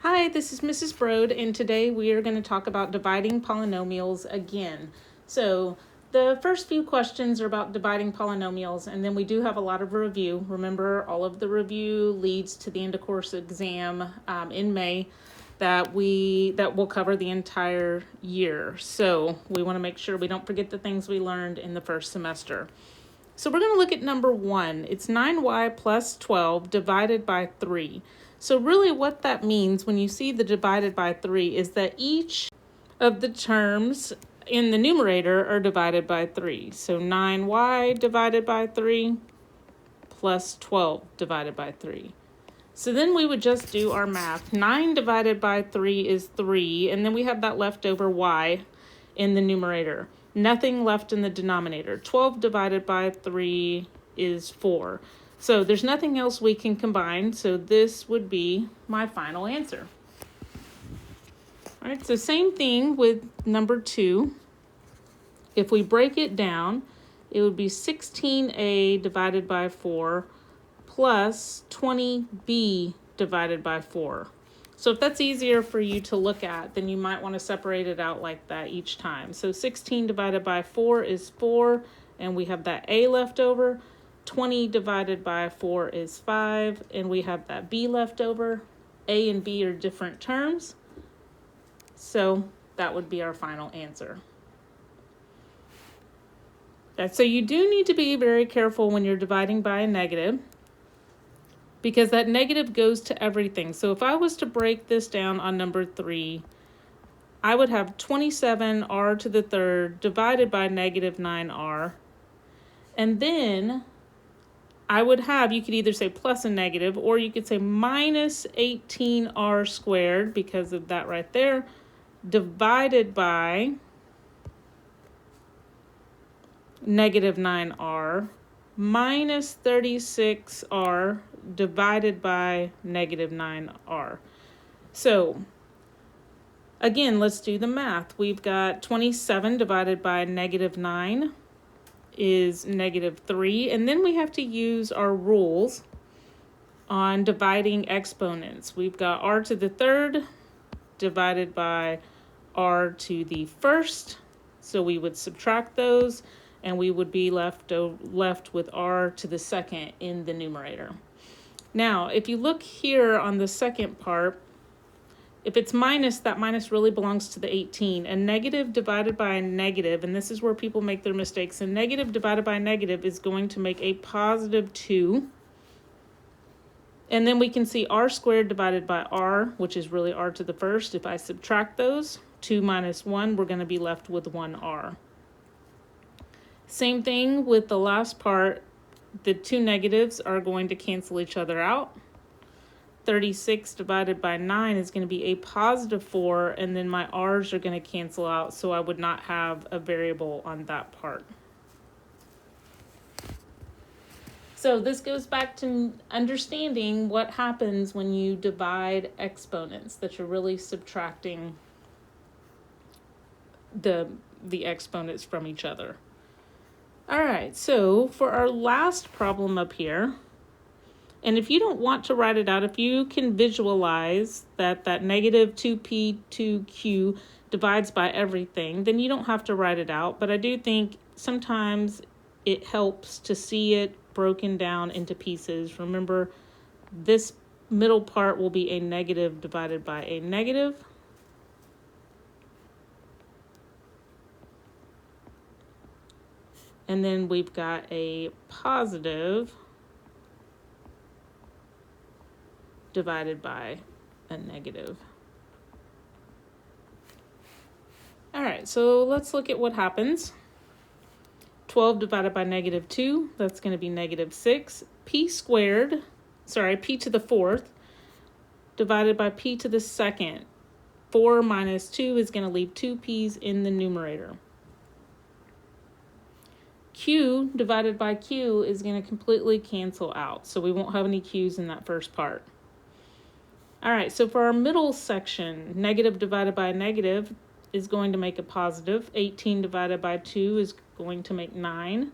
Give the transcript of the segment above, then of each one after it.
Hi, this is Mrs. Brode, and today we are going to talk about dividing polynomials again. So the first few questions are about dividing polynomials, and then we do have a lot of review. Remember, all of the review leads to the end of course exam in May that will cover the entire year. So we want to make sure we don't forget the things we learned in the first semester. So we're going to look at number 1. It's 9y plus 12 divided by 3. So really what that means when you see the divided by 3 is that each of the terms in the numerator are divided by 3. So 9y divided by 3 plus 12 divided by 3. So then we would just do our math. 9 divided by 3 is 3, and then we have that leftover y in the numerator. Nothing left in the denominator. 12 divided by 3 is 4. So there's nothing else we can combine, so this would be my final answer. All right, so same thing with number 2. If we break it down, it would be 16a divided by 4 plus 20b divided by 4. So if that's easier for you to look at, then you might want to separate it out like that each time. So 16 divided by 4 is 4, and we have that a left over. 20 divided by 4 is 5, and we have that b left over. A and b are different terms, so that would be our final answer. So you do need to be very careful when you're dividing by a negative, because that negative goes to everything. So if I was to break this down on number 3, I would have 27r to the third divided by negative 9r. And then I would have, you could either say plus a negative, or you could say minus 18r squared, because of that right there, divided by negative 9r, minus 36r divided by negative 9r. So again, let's do the math. We've got 27 divided by negative 9 is negative 3, and then we have to use our rules on dividing exponents. We've got r to the third divided by r to the first, so we would subtract those, and we would be left with r to the second in the numerator. Now, if you look here on the second part, if it's minus, that minus really belongs to the 18. A negative divided by a negative, and this is where people make their mistakes, a negative divided by a negative is going to make a positive 2. And then we can see r squared divided by r, which is really r to the first. If I subtract those, 2 minus 1, we're going to be left with 1r. Same thing with the last part. The two negatives are going to cancel each other out. 36 divided by 9 is going to be a positive 4, and then my r's are going to cancel out, so I would not have a variable on that part. So this goes back to understanding what happens when you divide exponents, that you're really subtracting the exponents from each other. All right, so for our last problem up here, and if you don't want to write it out, if you can visualize that negative 2p 2q divides by everything, then you don't have to write it out. But I do think sometimes it helps to see it broken down into pieces. Remember, this middle part will be a negative divided by a negative. And then we've got a positive divided by a negative. All right, so let's look at what happens. 12 divided by negative 2, that's going to be negative 6. P to the fourth divided by p to the second. 4 minus 2 is going to leave 2 p's in the numerator. Q divided by q is going to completely cancel out, so we won't have any q's in that first part. All right, so for our middle section, negative divided by a negative is going to make a positive. 18 divided by 2 is going to make 9.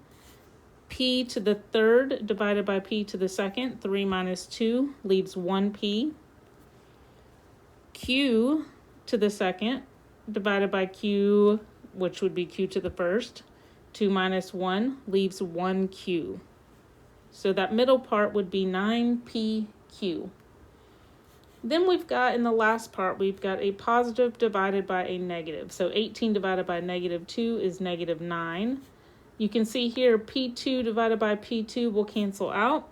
P to the third divided by p to the second, 3 minus 2 leaves 1p. q to the second divided by q, which would be q to the first. 2 minus 1 leaves 1q. So that middle part would be 9pq. Then we've got, in the last part, we've got a positive divided by a negative. So 18 divided by negative 2 is negative 9. You can see here p2 divided by p2 will cancel out.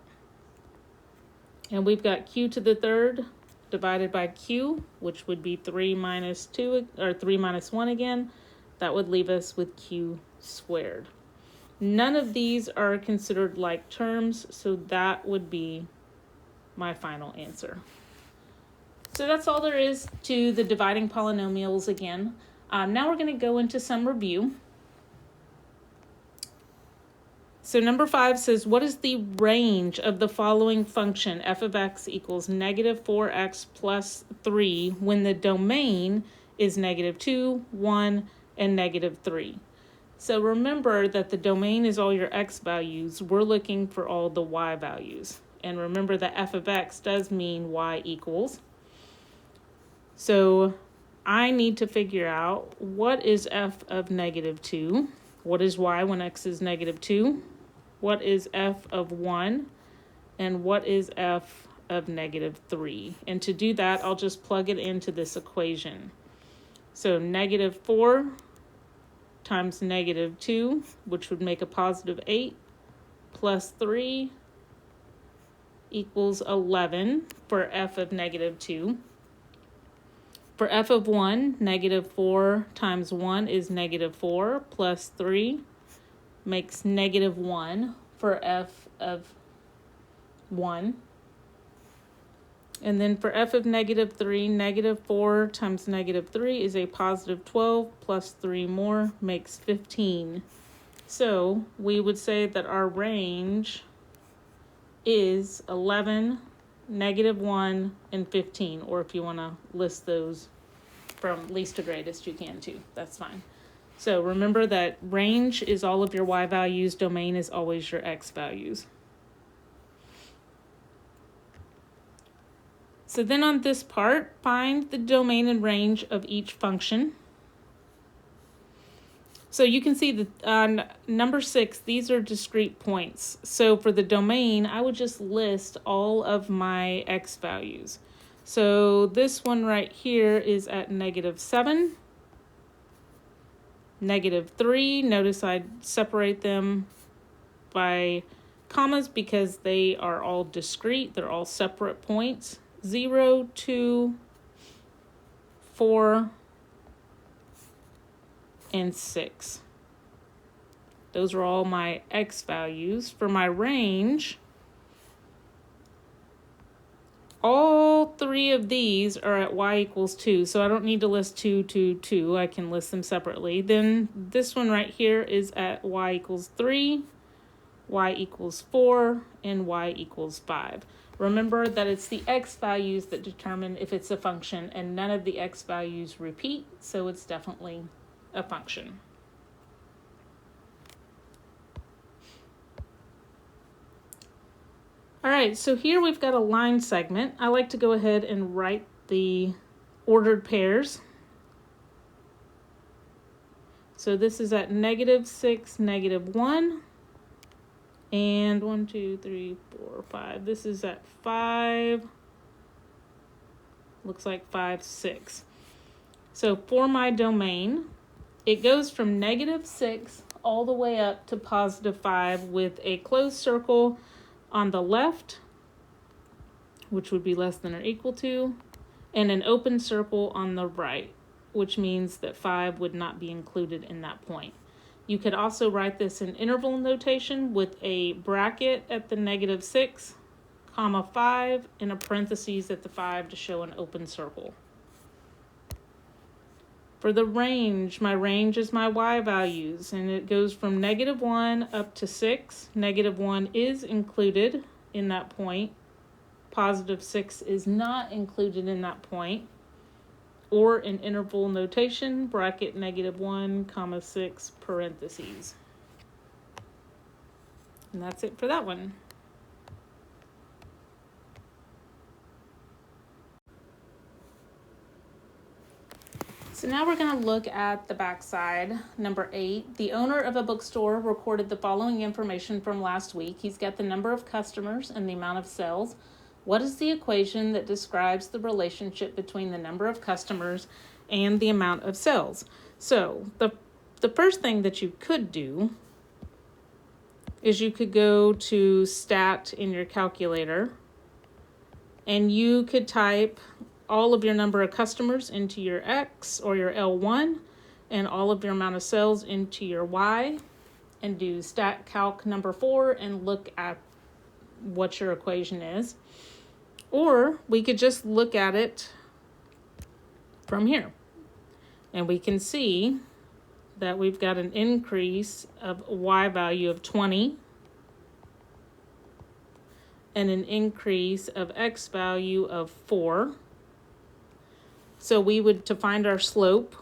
And we've got q to the third divided by q, which would be 3 minus 2, or 3 minus 1 again. That would leave us with q squared. None of these are considered like terms, so that would be my final answer. So that's all there is to the dividing polynomials again. Now we're going to go into some review. So number 5 says, what is the range of the following function f of x equals negative 4x plus 3 when the domain is negative 2, 1, and negative 3? So remember that the domain is all your x values. We're looking for all the y values. And remember that f of x does mean y equals. So I need to figure out what is f of negative 2, what is y when x is negative 2, what is f of 1, and what is f of negative 3. And to do that, I'll just plug it into this equation. So negative 4 times negative 2, which would make a positive 8, plus 3 equals 11 for f of negative 2. For f of 1, negative 4 times 1 is negative 4, plus 3 makes negative 1 for f of 1. And then for f of negative 3, negative 4 times negative 3 is a positive 12, plus 3 more makes 15. So we would say that our range is 11, negative 1, and 15, or if you want to list those from least to greatest, you can too. That's fine. So remember that range is all of your y values, domain is always your x values. So then on this part, find the domain and range of each function. So you can see that on number 6, these are discrete points. So for the domain, I would just list all of my x values. So this one right here is at negative 7, negative 3. Notice I separate them by commas because they are all discrete. They're all separate points. 0, 2, 4, and 6. Those are all my x values. For my range, all 3 of these are at y equals 2, so I don't need to list 2, 2, 2. I can list them separately. Then this one right here is at y equals 3, y equals 4, and y equals 5. Remember that it's the x values that determine if it's a function, and none of the x values repeat, so it's definitely a function. All right, so here we've got a line segment. I like to go ahead and write the ordered pairs. So this is at negative 6, negative 1. And 1, 2, 3, 4, 5. This is at 5. Looks like 5, 6. So for my domain, it goes from negative 6 all the way up to positive 5 with a closed circle on the left, which would be less than or equal to, and an open circle on the right, which means that 5 would not be included in that point. You could also write this in interval notation with a bracket at the negative 6, comma 5, and a parentheses at the 5 to show an open circle. For the range, my range is my y values, and it goes from negative 1 up to 6. Negative 1 is included in that point. Positive 6 is not included in that point. Or in interval notation, bracket negative 1, comma 6, parentheses. And that's it for that one. So now we're going to look at the back side, number 8. The owner of a bookstore recorded the following information from last week. He's got the number of customers and the amount of sales. What is the equation that describes the relationship between the number of customers and the amount of sales? So the first thing that you could do is you could go to stat in your calculator and you could type all of your number of customers into your X or your L1 and all of your amount of sales into your Y and do stat calc number 4 and look at what your equation is. Or we could just look at it from here and we can see that we've got an increase of Y value of 20 and an increase of X value of 4. So we would, to find our slope,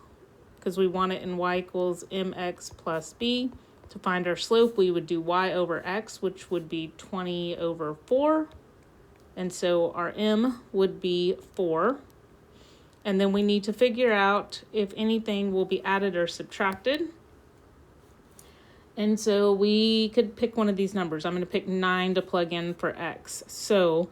because we want it in Y equals mx plus b, to find our slope, we would do Y over X, which would be 20 over 4. And so our m would be 4. And then we need to figure out if anything will be added or subtracted. And so we could pick one of these numbers. I'm going to pick 9 to plug in for X. So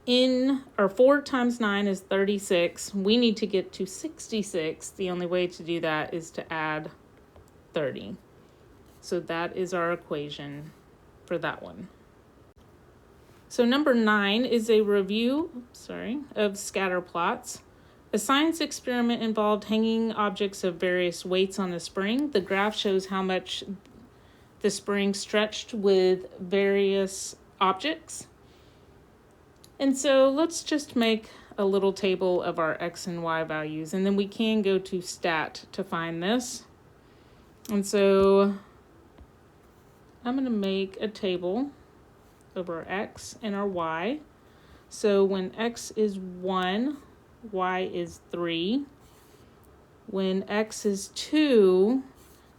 4 times 9 is 36. We need to get to 66. The only way to do that is to add 30. So that is our equation for that one. So number 9 is a review, of scatter plots. A science experiment involved hanging objects of various weights on a spring. The graph shows how much the spring stretched with various objects. And so let's just make a little table of our X and Y values, and then we can go to stat to find this. And so I'm going to make a table of our X and our Y. So when X is 1, Y is 3. When X is 2,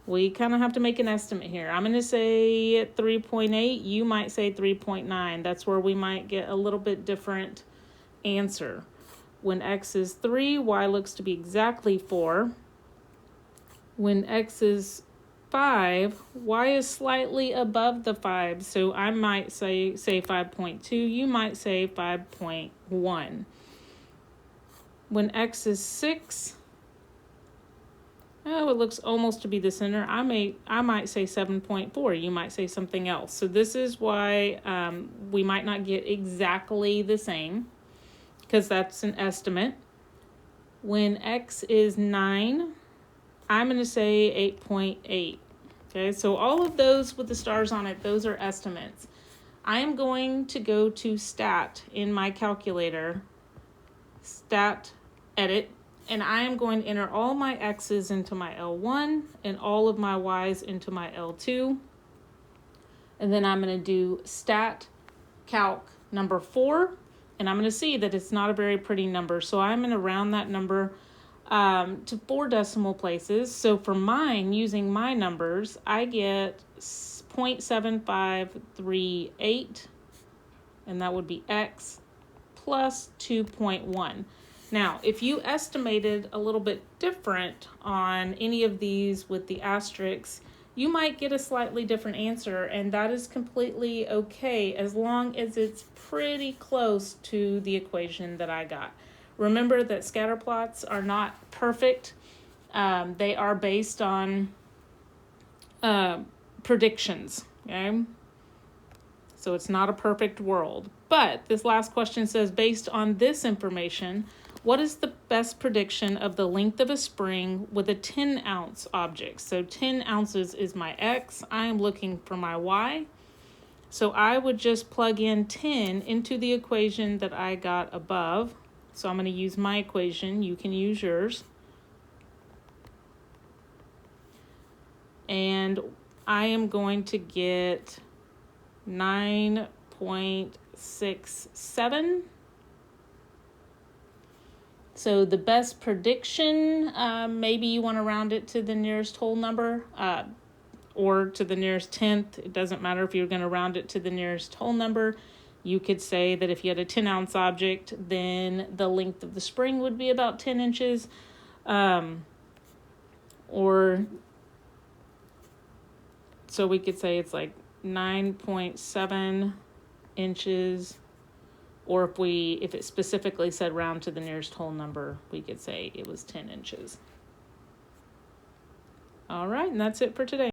we kind of have to make an estimate here. I'm going to say 3.8. You might say 3.9. That's where we might get a little bit different answer. When X is 3, Y looks to be exactly 4. When X is 5, Y is slightly above the 5. So I might say 5.2. You might say 5.1. When X is 6, it looks almost to be the center. I might say 7.4. You might say something else. So this is why we might not get exactly the same, because that's an estimate. When X is 9, I'm going to say 8.8. Okay, so all of those with the stars on it, those are estimates. I am going to go to stat in my calculator, stat edit, and I am going to enter all my X's into my L1 and all of my Y's into my L2. And then I'm going to do stat calc number 4, and I'm going to see that it's not a very pretty number. So I'm going to round that number to 4 decimal places. So for mine, using my numbers, I get 0.7538, and that would be X plus 2.1. Now, if you estimated a little bit different on any of these with the asterisks, you might get a slightly different answer, and that is completely okay as long as it's pretty close to the equation that I got. Remember that scatter plots are not perfect. They are based on predictions, okay? So it's not a perfect world. But this last question says, based on this information, what is the best prediction of the length of a spring with a 10-ounce object? So 10 ounces is my X. I am looking for my Y. So I would just plug in 10 into the equation that I got above. So I'm going to use my equation. You can use yours. And I am going to get 9.67. So the best prediction, maybe you want to round it to the nearest whole number or to the nearest tenth. It doesn't matter if you're going to round it to the nearest whole number. You could say that if you had a 10-ounce object, then the length of the spring would be about 10 inches. Or so we could say it's like 9.7 inches, or if it specifically said round to the nearest whole number, we could say it was 10 inches. All right, and that's it for today.